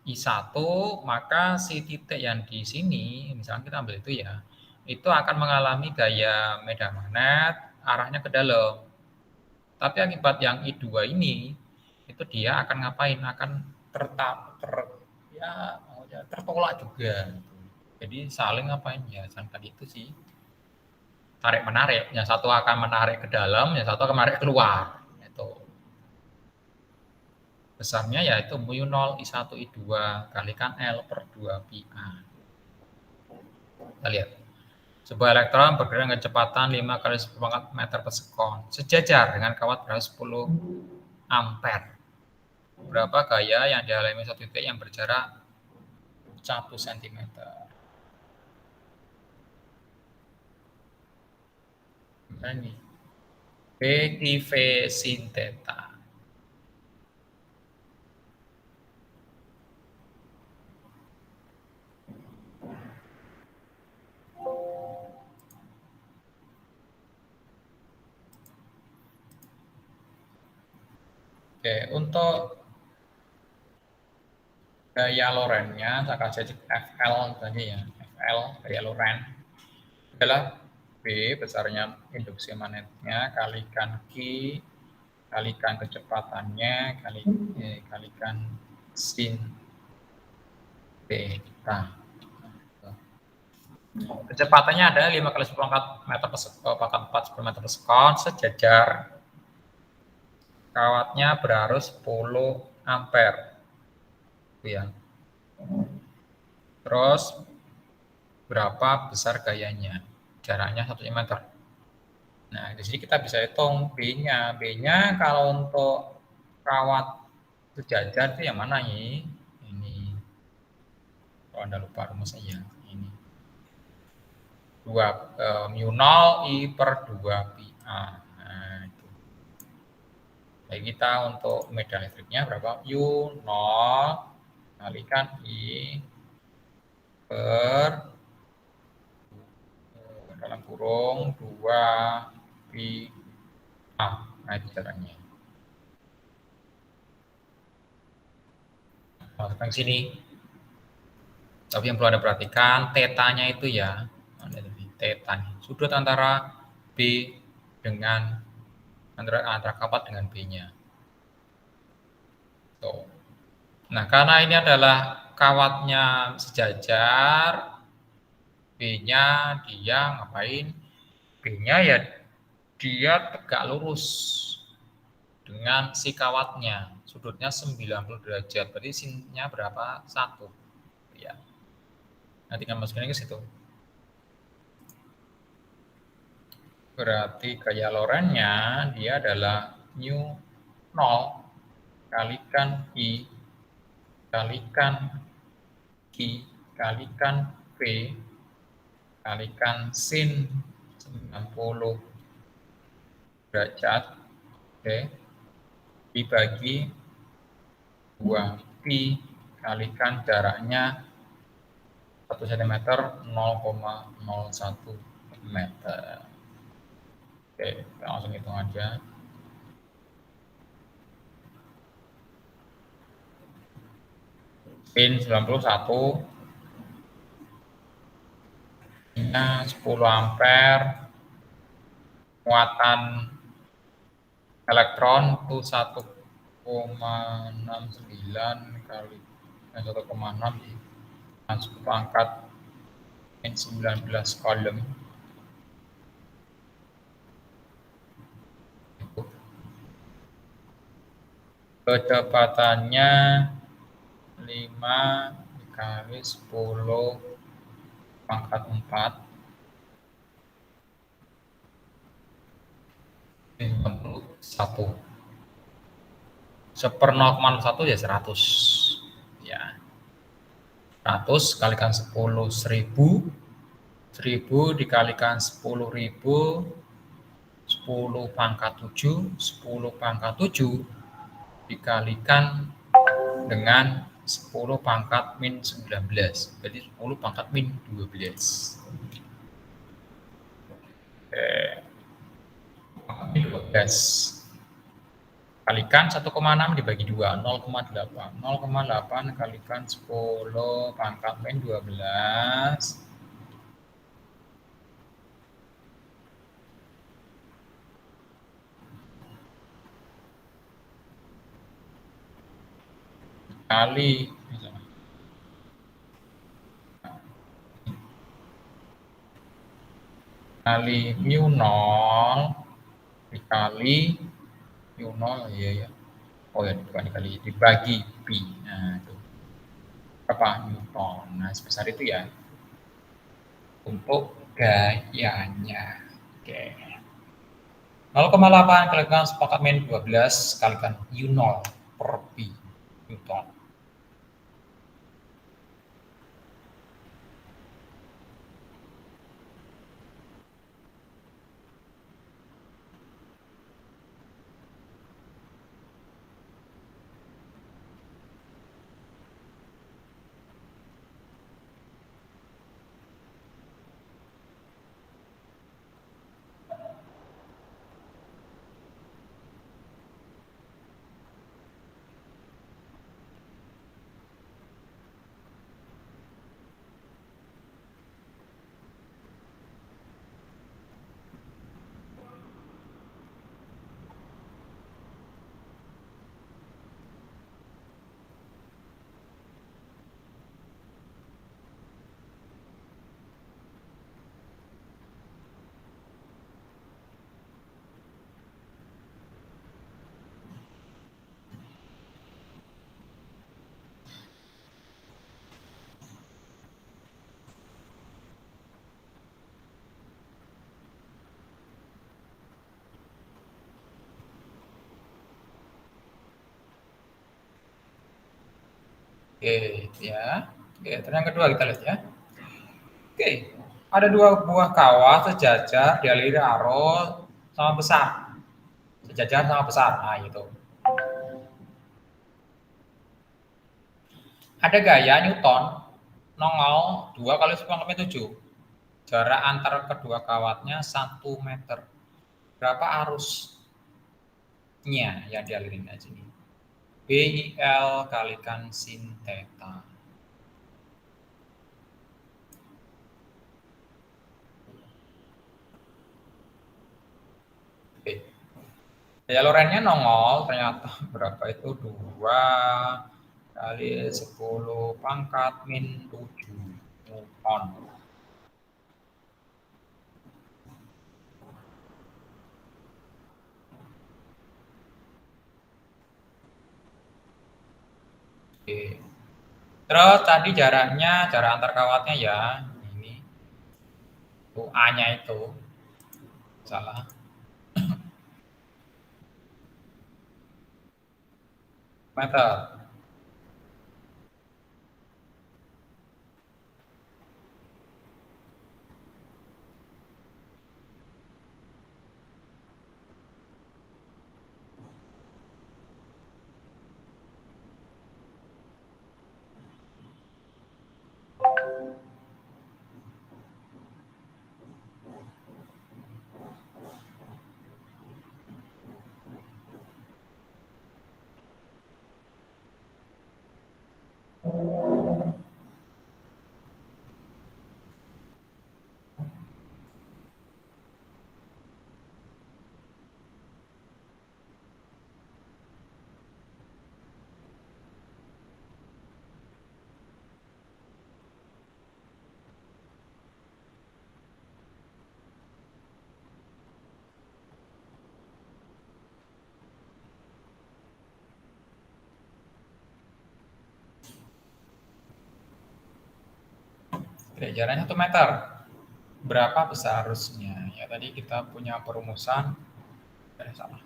I1 maka si titik yang di sini, misalnya kita ambil itu ya, itu akan mengalami gaya medan magnet arahnya ke dalam. Tapi akibat yang I2 ini, itu dia akan ngapain? Akan tertolak juga. Jadi saling ngapain ya? Saling tadi itu sih tarik menarik. Yang satu akan menarik ke dalam, yang satu akan menarik keluar. Itu besarnya yaitu mu 0 I1 I2 kalikan L per 2 pi A. Kita lihat. Sebuah elektron bergerak dengan kecepatan 5 kali 10 meter per sekon sejajar dengan kawat berarus 10 ampere. Berapa gaya yang dialami satu titik yang berjarak 1 cm. Ini B di V sin theta. Oke, untuk gaya Lorentz-nya saya kasih FL saja ya. FL gaya Lorentz adalah B besarnya induksi magnetnya kalikan Q kalikan kecepatannya kalikan sin theta. Kecepatannya ada 5 kali 10 meter per sekon, 4 meter per sekon sejajar. Kawatnya berarus 10 ampere. Ya. Terus berapa besar gayanya? Jaraknya 1 cm. Nah, di sini kita bisa hitung B-nya. B-nya kalau untuk kawat sejajar itu yang mana ini? Ini. Kalau Anda lupa rumusnya ya, ini. 2 mu 0 I per 2 pi A. Nah, itu. Jadi kita untuk medan listriknya berapa? U 0 kalikan I per dalam kurung 2 pi A. Nah, itu caranya. Masukkan ke sini. Tapi yang perlu Anda perhatikan, tetanya itu ya, teta sudut antara B dengan antara kawat dengan B-nya. Tuh. Nah, karena ini adalah kawatnya sejajar, B-nya dia ngapain? B-nya ya dia tegak lurus dengan si kawatnya. Sudutnya 90 derajat. Berarti sinnya berapa? 1. Ya. Nanti kan masukin ke situ. Berarti gaya Lorentz-nya dia adalah mu 0 kalikan I kalikan Q kalikan V kalikan sin 90 derajat, oke, dibagi 2 pi kalikan jaraknya 1 cm 0,01 meter. Oke, kita langsung hitung aja. Pin 91 nya 10 ampere, muatan elektron itu 1,69 kali 1,6 masuk pangkat 19 kolom. Kecepatannya 5 dikali 10 pangkat 4 51 seper 0,1 ya 100 ya 100 kalikan 10 1000 1000 dikalikan 10.000, 10 pangkat 7, 10 pangkat 7 dikalikan dengan 10 pangkat min 19. Jadi 10 pangkat min 12. Pangkat min 12. Kalikan 1,6 dibagi 2, 0,8. 0,8 kalikan 10 pangkat min 12. Kali mu 0 dikali mu 0 ya. Oh ya, bukan dikali, dibagi pi. Nah, itu. Berapa Newton? Nah, sebesar itu ya. Untuk gayanya. Oke. 0,8 kalikan sepakat min 12 kalikan U0 per pi Newton. Oke, ya. Oke, terus yang kedua kita lihat ya. Oke, ada dua buah kawah sejajar dialiri arus sama besar. Sejajar sama besar. Nah, itu. Ada gaya Newton nongol 2 kali 10⁻7. Jarak antara kedua kawatnya 1 meter. Berapa arusnya yang dialirin aja nih? BIL kalikan sin theta. Oke. Daya lorennya nongol, ternyata berapa itu? 2 kali 10 pangkat min 7 Newton. Oke. Terus tadi jaraknya, jarak antar kawatnya ya, ini. Tuh A-nya itu. Salah. Meter. Oke, jaraknya 1 meter. Berapa besar arusnya? Ya tadi kita punya perumusan. Salah.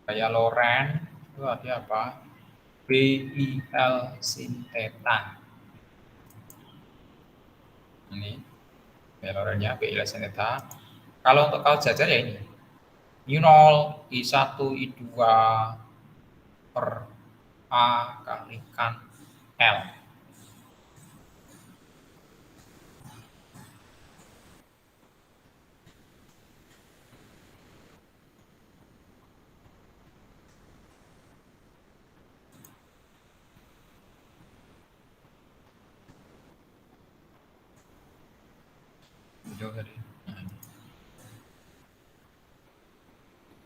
Gaya Loren itu artinya apa? BIL sin theta. Ini Lorentz-nya PI less than theta. Kalau untuk kawat jajar ya ini. U0, I1, I2 per A kalikan L.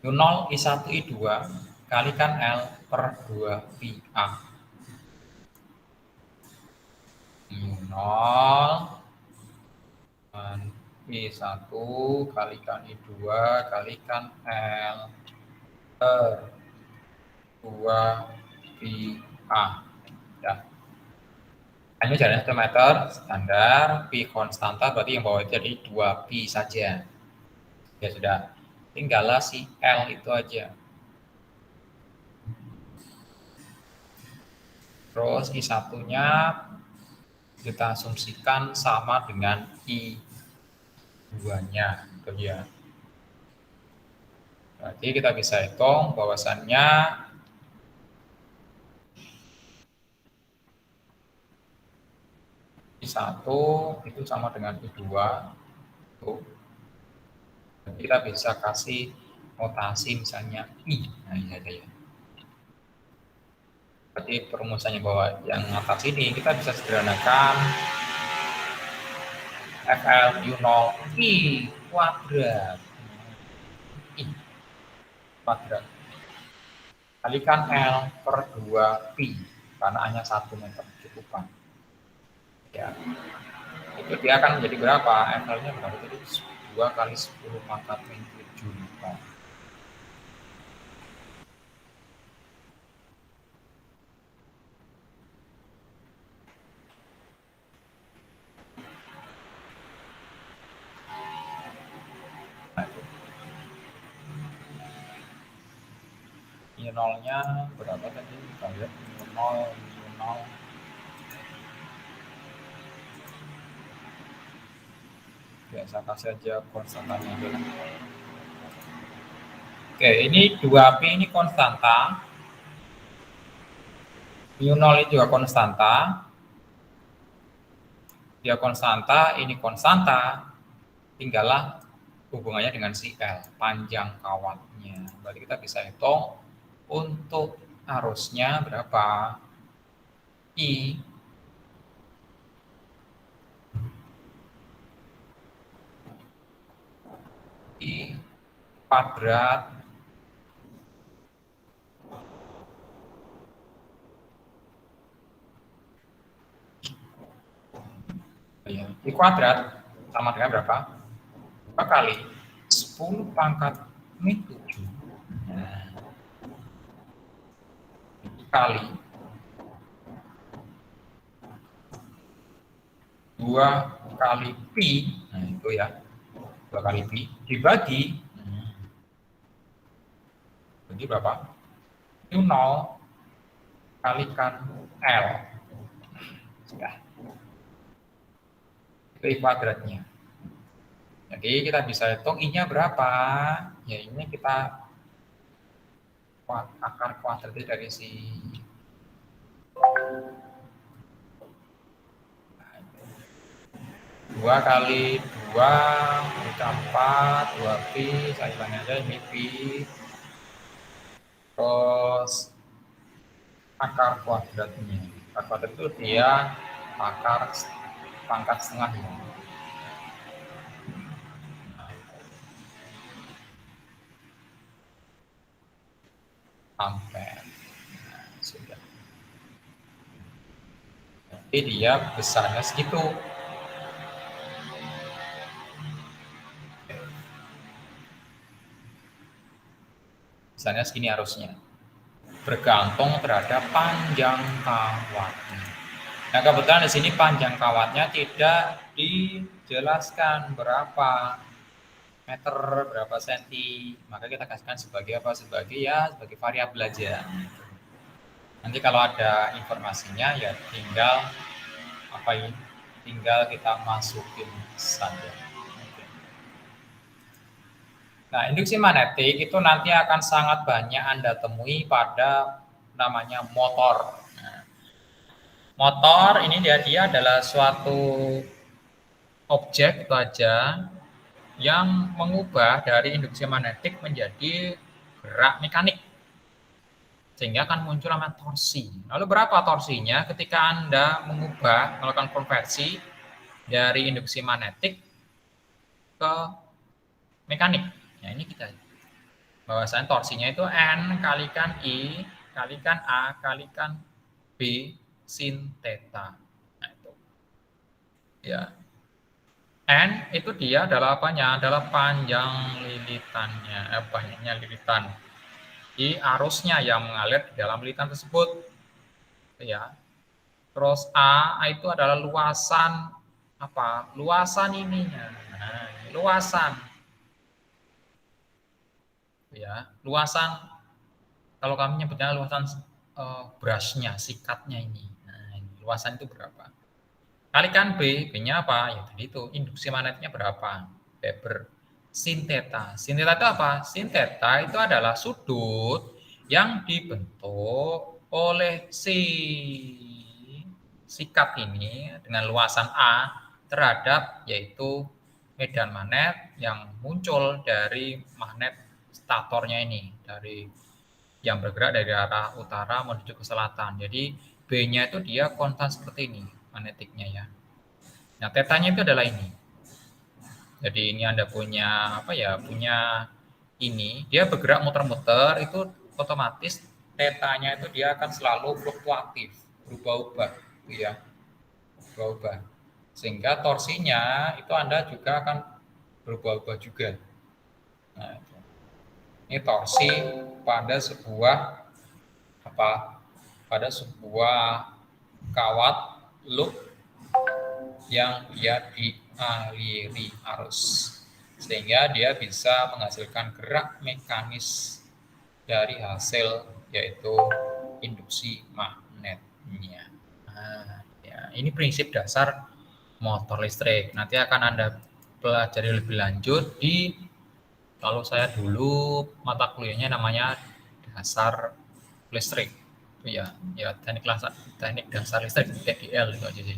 U0, I1, I2 kalikan L per 2 pi A. U0 dan I1 kalikan I2 kalikan L per 2 pi A. Ya. Hanya jalan 1 meter standar, pi konstanta berarti yang bawah itu jadi 2 pi saja. Ya sudah, tinggallah si L itu aja. Terus I1-nya kita asumsikan sama dengan I2-nya. Itu ya. Berarti kita bisa hitung bahwasannya I1 itu sama dengan I2. Tuh. Kita bisa kasih notasi misalnya I. Nah, ini saja ya. Berarti perumusannya bahwa yang atas ini kita bisa sederhanakan FL U0 I kuadrat. I kuadrat. Kalikan L per 2 pi. Karena hanya 1 meter cukupan. Ya. Itu dia akan menjadi berapa? FL-nya berapa? Jadi 2 kali 10 pangkat min 7 Newton. U0-nya berapa tadi? Kita lihat U0. Biasa kasih aja konstantanya dulu. Oke, ini 2P ini konstanta. U0 ini juga konstanta. Dia konstanta, ini konstanta. Tinggallah hubungannya dengan si L, panjang kawatnya. Berarti kita bisa hitung untuk arusnya berapa? I kuadrat I kuadrat sama dengan berapa? 2 kali 10 pangkat min 7. Nah, kali 2 kali pi, nah itu ya, 2 kali pi dibagi, jadi berapa? Itu 0 kalikan L. Sudah. Itu I kuadratnya. Jadi kita bisa hitung I-nya berapa? Ya ini kita akar kuadrat dari si 2 kali 2 4, 2 pi, saya hilangin aja ini pi. Terus akar kuadratnya. Akar kuadrat itu dia akar pangkat setengah ya. Ampere. Nah, sudah. Jadi dia besarnya segitu. Besarnya segini arusnya. Bergantung terhadap panjang kawatnya. Nah, kebetulan di sini panjang kawatnya tidak dijelaskan berapa meter, berapa senti, maka kita kasihkan sebagai apa? Sebagai variabel aja. Nanti kalau ada informasinya ya tinggal tinggal kita masukin saja. Nah, induksi magnetik itu nanti akan sangat banyak Anda temui pada namanya motor. Nah, motor ini dia adalah suatu objek itu aja yang mengubah dari induksi magnetik menjadi gerak mekanik. Sehingga akan muncul namanya torsi. Lalu berapa torsinya ketika Anda melakukan konversi dari induksi magnetik ke mekanik. Nah, ini kita bahwasanya torsinya itu N kalikan I kalikan A kalikan B sin theta. Nah, itu. Ya. N itu dia adalah apanya? Adalah panjang lilitannya, banyaknya lilitan. I arusnya yang mengalir di dalam lilitan tersebut. Ya. Terus A itu adalah luasan apa? Luasan ininya. Nah, luasan. Ya, luasan kalau kami nyebutnya luasan brushnya, sikatnya ini. Nah, luasan itu berapa? Kalikan B-nya apa? Ya tadi itu, induksi magnetnya berapa? Weber. Sin theta. Sin theta itu apa? Sin theta itu adalah sudut yang dibentuk oleh si sikat ini dengan luasan A terhadap yaitu medan magnet yang muncul dari magnet statornya ini, dari yang bergerak dari arah utara menuju ke selatan. Jadi B-nya itu dia konstan seperti ini magnetiknya ya. Nah, tetanya itu adalah ini. Jadi ini Anda punya apa ya? Punya ini, dia bergerak muter-muter itu otomatis tetanya itu dia akan selalu fluktuatif, berubah-ubah, gitu ya. Berubah-ubah. Sehingga torsinya itu Anda juga akan berubah-ubah juga. Nah, itu. Ini torsi pada sebuah apa? Pada sebuah kawat loop yang dia dialiri arus sehingga dia bisa menghasilkan gerak mekanis dari hasil yaitu induksi magnetnya. Nah, ya, ini prinsip dasar motor listrik. Nanti akan Anda pelajari lebih lanjut di kalau saya dulu mata kuliahnya namanya dasar listrik. Ya, teknik dasar listrik TDL itu aja sih.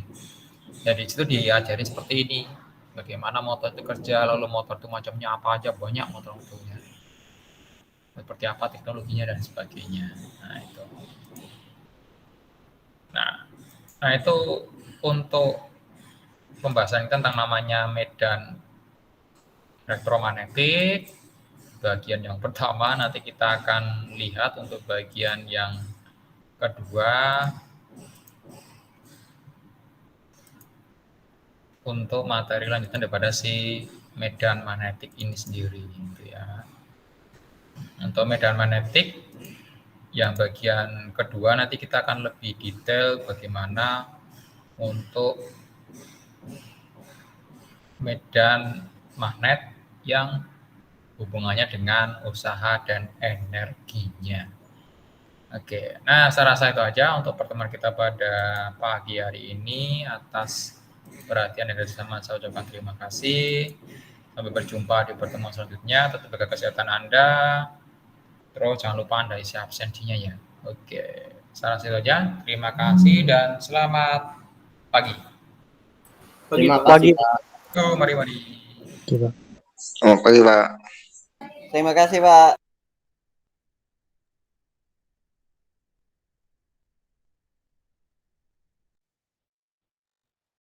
Jadi itu diajari seperti ini, bagaimana motor itu kerja, lalu motor itu macamnya apa aja, banyak motor-motornya, seperti apa teknologinya dan sebagainya. Nah itu untuk pembahasan tentang namanya medan elektromagnetik. Bagian yang pertama nanti kita akan lihat untuk bagian yang kedua untuk materi lanjutan daripada si medan magnetik ini sendiri gitu ya. Untuk medan magnetik yang bagian kedua nanti kita akan lebih detail bagaimana untuk medan magnet yang hubungannya dengan usaha dan energinya. Oke, nah saya rasa itu aja untuk pertemuan kita pada pagi hari ini. Atas perhatian dan kerjasama saya ucapkan terima kasih. Sampai berjumpa di pertemuan selanjutnya. Tetap jaga kesehatan Anda. Terus jangan lupa Anda isi absensinya ya. Oke, saya rasa itu aja. Terima kasih dan selamat pagi. Terima kasih, Pak. Mari. Selamat pagi, Pak. Terima kasih, Pak.